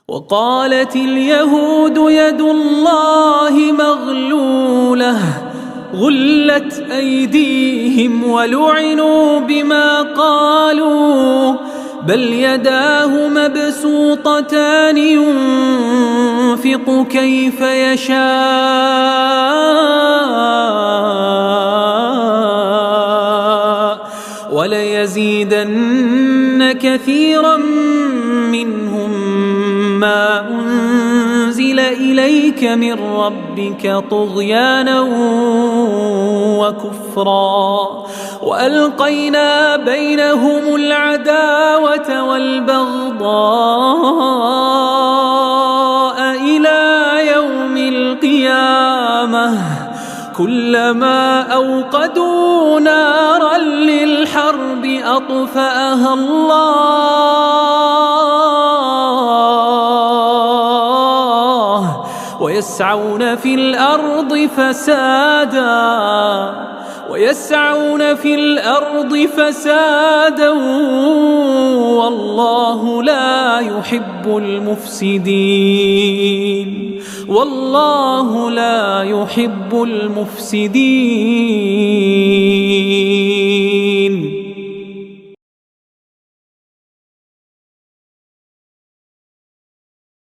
وقالت اليهود يد الله مغلولة غلت أيديهم ولعنوا بما قالوا بل يداه مبسوطتان ينفق كيف يشاء وليزيدن كثيرا منهم ما أنزل إليك من ربك طغيانا وكفرا وألقينا بينهم العداوة والبغضاء إلى يوم القيامة كلما أوقدوا نارا للحرب أطفأها الله ويسعون في الأرض فسادا والله لا يحب المفسدين